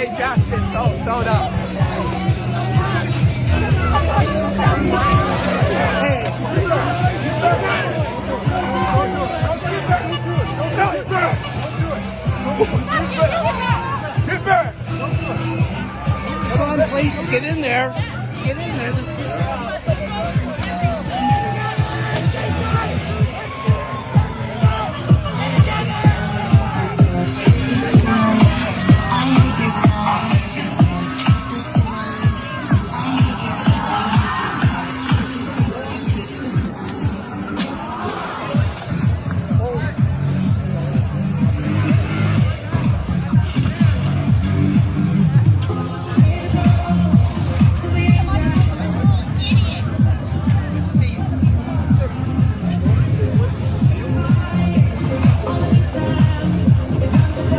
Hey, Jackson, slow down. Get back! Come on, please, get in there. Get in there.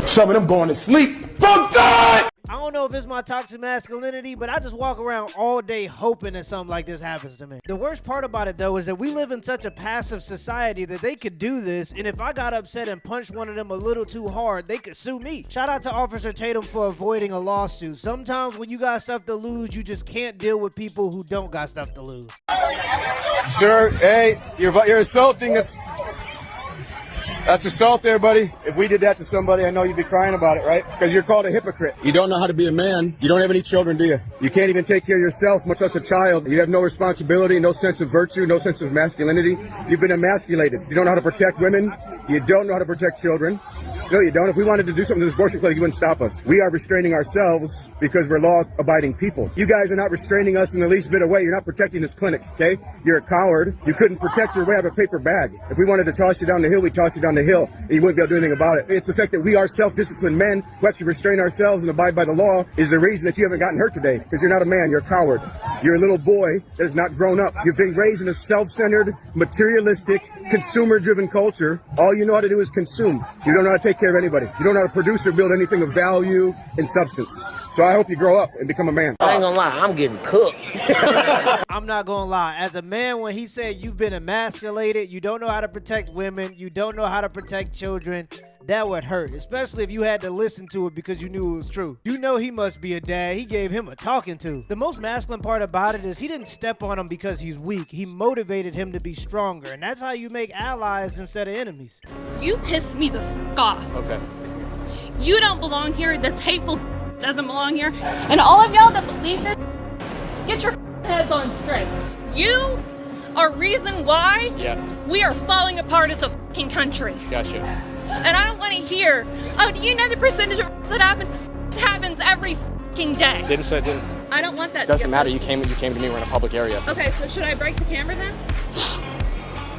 Some of them going to sleep. Fuck God! I don't know if it's my toxic masculinity, but I just walk around all day hoping that something like this happens to me. The worst part about it, though, is that we live in such a passive society that they could do this, and if I got upset and punched one of them a little too hard, they could sue me. Shout out to Officer Tatum for avoiding a lawsuit. Sometimes when you got stuff to lose, you just can't deal with people who don't got stuff to lose. Sir, hey, you're assaulting us. That's assault there, buddy. If we did that to somebody, I know you'd be crying about it, right? Because you're called a hypocrite. You don't know how to be a man. You don't have any children, do you? You can't even take care of yourself, much less a child. You have no responsibility, no sense of virtue, no sense of masculinity. You've been emasculated. You don't know how to protect women. You don't know how to protect children. No, you don't. If we wanted to do something to this abortion clinic, you wouldn't stop us. We are restraining ourselves because we're law-abiding people. You guys are not restraining us in the least bit of way. You're not protecting this clinic, okay? You're a coward. You couldn't protect your way out of a paper bag. If we wanted to toss you down the hill, we'd toss you down the hill, and you wouldn't be able to do anything about it. It's the fact that we are self-disciplined men who actually restrain ourselves and abide by the law is the reason that you haven't gotten hurt today, because you're not a man, you're a coward. You're a little boy that has not grown up. You've been raised in a self-centered, materialistic, consumer-driven culture. All you know how to do is consume. You don't know how to take care of anybody. You don't know how to produce or build anything of value and substance. So I hope you grow up and become a man. I ain't gonna lie, I'm getting cooked. I'm not gonna lie. As a man, when he said you've been emasculated, you don't know how to protect women, you don't know how to protect children, that would hurt, especially if you had to listen to it because you knew it was true. You know he must be a dad. He gave him a talking to. The most masculine part about it is he didn't step on him because he's weak. He motivated him to be stronger, and that's how you make allies instead of enemies. You piss me the f*** off. Okay. You don't belong here. This hateful doesn't belong here. And all of y'all that believe this, get your heads on straight. You are reason why we are falling apart as a fucking country. Gotcha. And I don't want to hear, oh, do you know the percentage of that happens every fucking day? Didn't. I don't want that. Doesn't matter. You came to me. We're in a public area. Okay, so should I break the camera then?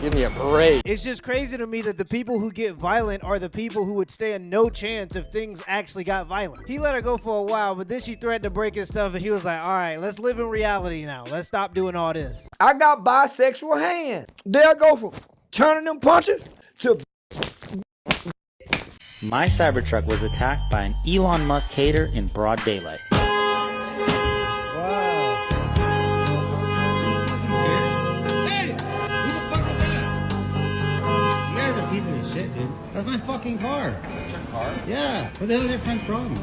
Give me a break. It's just crazy to me that the people who get violent are the people who would stand no chance if things actually got violent. He let her go for a while, but then she threatened to break his stuff, and he was like, all right, let's live in reality now. Let's stop doing all this. I got bisexual hands. They'll go from turning them punches to... My Cybertruck was attacked by an Elon Musk hater in broad daylight. That's my fucking car. That's your car? Yeah. What the hell is your friend's problem?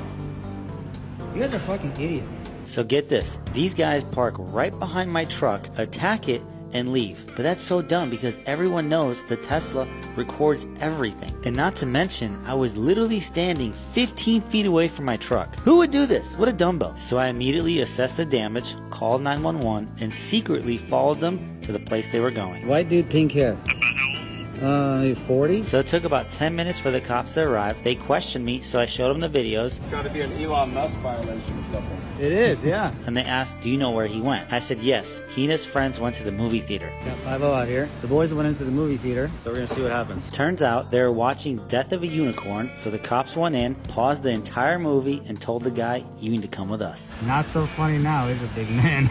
You guys are fucking idiots. So get this, these guys park right behind my truck, attack it, and leave. But that's so dumb because everyone knows the Tesla records everything. And not to mention, I was literally standing 15 feet away from my truck. Who would do this? What a dumbbell. So I immediately assessed the damage, called 911, and secretly followed them to the place they were going. White dude, pink hair. 40? So it took about 10 minutes for the cops to arrive. They questioned me, so I showed them the videos. It's got to be an Elon Musk violation or something. It is, yeah. And they asked, do you know where he went? I said, yes. He and his friends went to the movie theater. Got 50 out here. The boys went into the movie theater, so we're gonna see what happens. Turns out they were watching Death of a Unicorn, so the cops went in, paused the entire movie, and told the guy, you need to come with us. Not so funny now, he's a big man.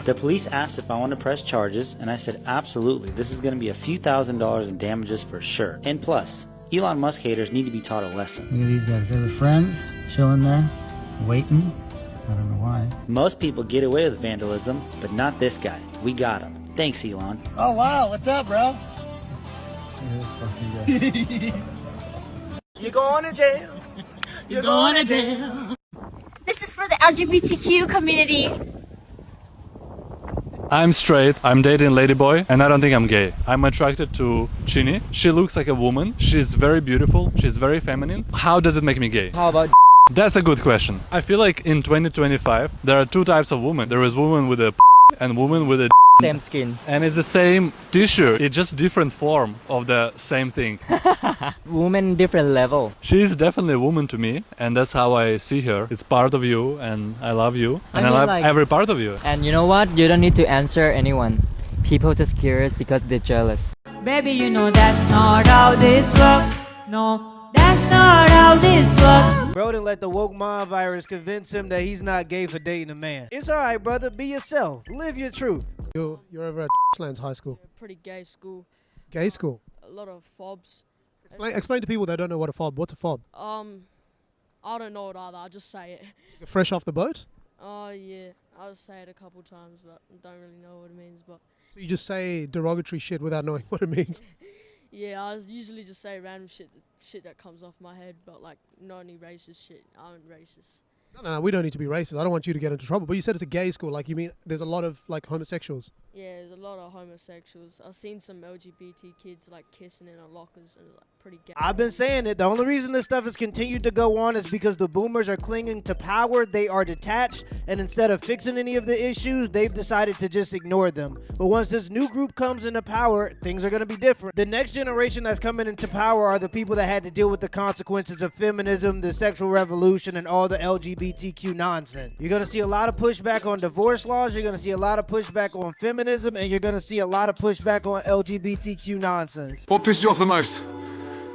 The police asked if I wanted to press charges, and I said absolutely. This is going to be a few $1,000s in damages for sure. And plus, Elon Musk haters need to be taught a lesson. Look at these guys. They're the friends, chilling there, waiting. I don't know why. Most people get away with vandalism, but not this guy. We got him. Thanks, Elon. Oh, wow. What's up, bro? You going to jail. you're going to jail. This is for the LGBTQ community. I'm straight, I'm dating Ladyboy, and I don't think I'm gay. I'm attracted to Chini. She looks like a woman. She's very beautiful. She's very feminine. How does it make me gay? How about That's a good question. I feel like in 2025, there are two types of women. There is woman with a and woman with a same skin? and it's the same tissue. It's just different form of the same thing. Woman different level. She's definitely a woman to me, and that's how I see her. It's part of you, and I love you, and I mean, love like- every part of you. And you know what? You don't need to answer anyone. People just curious because they're jealous. Baby, you know that's not how this works. No, that's not how this works. Bro didn't let the woke mind virus convince him that he's not gay for dating a man. It's alright, brother. Be yourself. Live your truth. You're over at Lands High School. Pretty gay school. Gay school? A lot of fobs. Explain to people that don't know what a fob. What's a fob? I don't know it either. I'll just say it. Is it fresh off the boat? Oh yeah, I'll just say it a couple times, but I don't really know what it means. But So you just say derogatory shit without knowing what it means? yeah, I usually just say random shit that comes off my head, but like not any racist shit. I ain't racist. No, we don't need to be racist. I don't want you to get into trouble. But you said it's a gay school. Like, you mean there's a lot of, like, homosexuals? Yeah, there's a lot of homosexuals. I've seen some LGBT kids like kissing in our lockers and like pretty gay. I've been saying it. The only reason this stuff has continued to go on is because the boomers are clinging to power. They are detached, and instead of fixing any of the issues, they've decided to just ignore them. But once this new group comes into power, things are going to be different. The next generation that's coming into power are the people that had to deal with the consequences of feminism, the sexual revolution, and all the LGBTQ nonsense. You're going to see a lot of pushback on divorce laws. You're going to see a lot of pushback on feminism, and you're going to see a lot of pushback on LGBTQ nonsense. What pissed you off the most?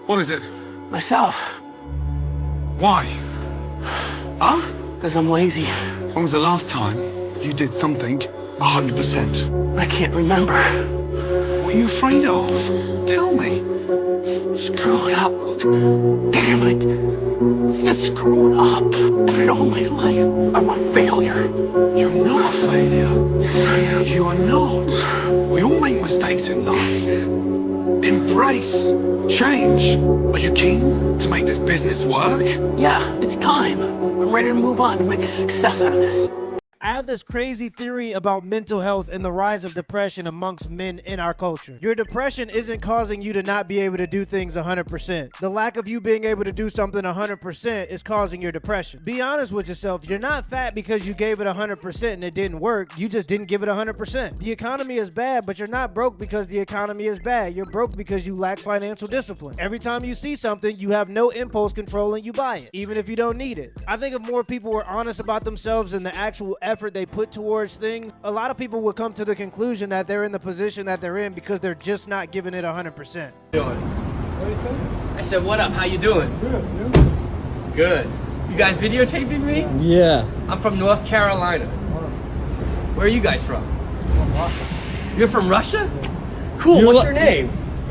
What is it? Myself. Why? Huh? Because I'm lazy. When was the last time you did something 100%? I can't remember. What are you afraid of? Tell me. Screw it up. Damn it. It's just screwing up. Did it all my life. I'm a failure. You're not a failure. Yes, I am. You are not. We all make mistakes in life. Embrace change. Are you keen to make this business work? Yeah, it's time. I'm ready to move on and make a success out of this. I have this crazy theory about mental health and the rise of depression amongst men in our culture. Your depression isn't causing you to not be able to do things 100%. The lack of you being able to do something 100% is causing your depression. Be honest with yourself. You're not fat because you gave it 100% and it didn't work. You just didn't give it 100%. The economy is bad, but you're not broke because the economy is bad. You're broke because you lack financial discipline. Every time you see something, you have no impulse control and you buy it, even if you don't need it. I think if more people were honest about themselves and the actual effort they put towards things, a lot of people would come to the conclusion that they're in the position that they're in because they're just not giving it 100%. What you say? I said, what up? How you doing? Good. Good. You guys videotaping me? Yeah. I'm from North Carolina. Where are you guys from? From Russia. You're from Russia? Cool. What's your name?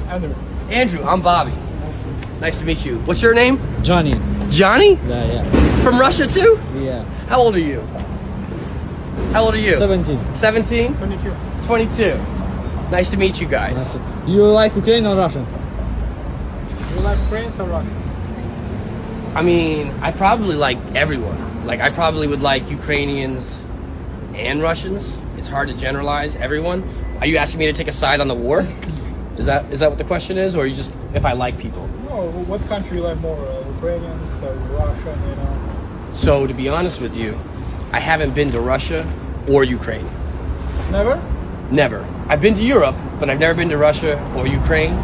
Andrew. Andrew. I'm Bobby. Nice to meet you. What's your name? Johnny. Johnny? Yeah. From Russia too? Yeah. How old are you? How old are you? 17. 17? 22. 22. Nice to meet you guys. You like Ukraine or Russian? You like Ukrainians or Russian? I mean, I probably like everyone. Like, I probably would like Ukrainians and Russians. It's hard to generalize everyone. Are you asking me to take a side on the war? Is that what the question is? Or you just, if I like people? No, what country you like more? Ukrainians or Russian, you know? So, to be honest with you, I haven't been to Russia or Ukraine. Never? Never. I've been to Europe, but I've never been to Russia or Ukraine.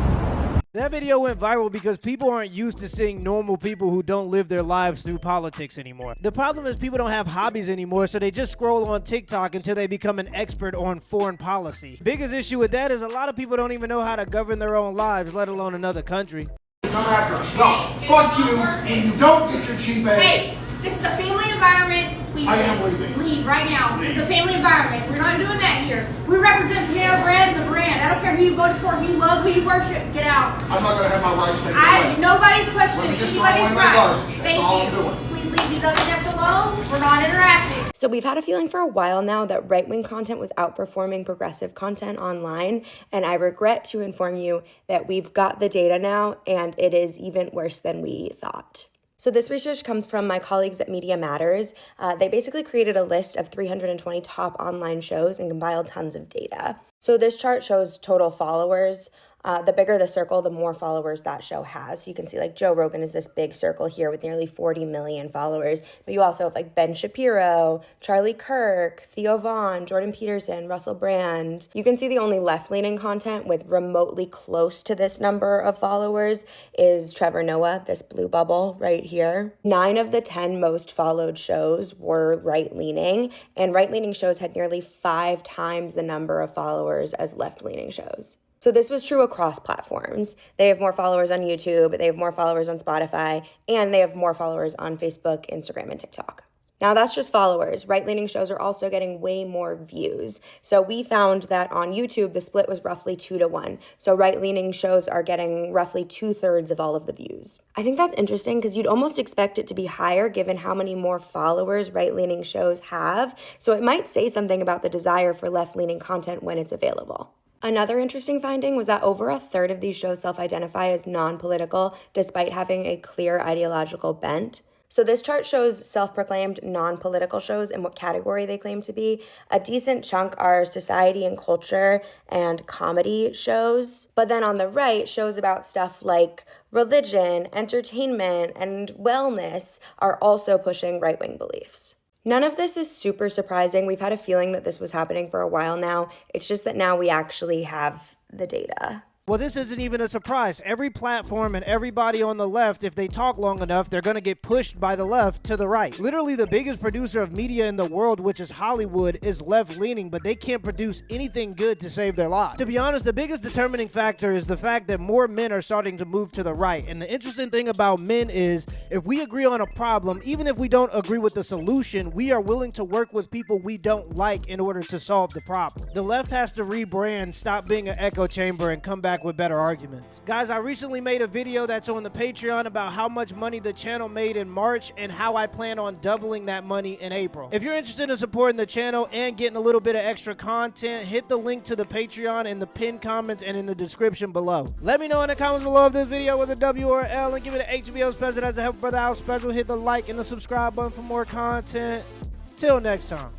That video went viral because people aren't used to seeing normal people who don't live their lives through politics anymore. The problem is people don't have hobbies anymore, so they just scroll on TikTok until they become an expert on foreign policy. Biggest issue with that is a lot of people don't even know how to govern their own lives, let alone another country. Come after us. No. Fuck you when you don't get your cheap ass. Hey, this is a family environment. Please I am leaving. Leave right now. This is a family environment. We're not doing that here. We represent Panera Bread and the brand. I don't care who you voted for, who you love, who you worship. Get out. I'm not going to have my rights taken away. Nobody's questioning Let me just anybody's throw away my rights. garbage. Thank That's all you. I'm doing. Please leave these other guests alone. We're not interacting. So we've had a feeling for a while now that right-wing content was outperforming progressive content online, and I regret to inform you that we've got the data now, and it is even worse than we thought. So this research comes from my colleagues at Media Matters. They basically created a list of 320 top online shows and compiled tons of data. So this chart shows total followers. The bigger the circle, the more followers that show has. So you can see like Joe Rogan is this big circle here with nearly 40 million followers. But you also have like Ben Shapiro, Charlie Kirk, Theo Vaughn, Jordan Peterson, Russell Brand. You can see the only left-leaning content with remotely close to this number of followers is Trevor Noah, this blue bubble right here. 9 of the 10 most followed shows were right-leaning, and right-leaning shows had nearly 5 times the number of followers as left-leaning shows. So this was true across platforms. They have more followers on YouTube, they have more followers on Spotify, and they have more followers on Facebook, Instagram, and TikTok. Now that's just followers. Right-leaning shows are also getting way more views. So we found that on YouTube, the split was roughly 2-1. So right-leaning shows are getting roughly 2/3 of all of the views. I think that's interesting because you'd almost expect it to be higher given how many more followers right-leaning shows have. So it might say something about the desire for left-leaning content when it's available. Another interesting finding was that over 1/3 of these shows self-identify as non-political despite having a clear ideological bent. So this chart shows self-proclaimed non-political shows and what category they claim to be. A decent chunk are society and culture and comedy shows. But then on the right, shows about stuff like religion, entertainment, and wellness are also pushing right-wing beliefs. None of this is super surprising. We've had a feeling that this was happening for a while now. It's just that now we actually have the data. Well, this isn't even a surprise. Every platform and everybody on the left, if they talk long enough, they're going to get pushed by the left to the right. Literally, the biggest producer of media in the world, which is Hollywood, is left-leaning, but they can't produce anything good to save their lives. To be honest, the biggest determining factor is the fact that more men are starting to move to the right. And the interesting thing about men is, if we agree on a problem, even if we don't agree with the solution, we are willing to work with people we don't like in order to solve the problem. The left has to rebrand, stop being an echo chamber, and come back with better arguments. Guys, I recently made a video that's on the Patreon about how much money the channel made in March and how I plan on doubling that money in April. If you're interested in supporting the channel and getting a little bit of extra content, hit the link to the Patreon in the pinned comments and in the description below. Let me know in the comments below if this video was a W or a L, and give it an HBO special as a Help Brother Out special. Hit the like and the subscribe button for more content. Till next time.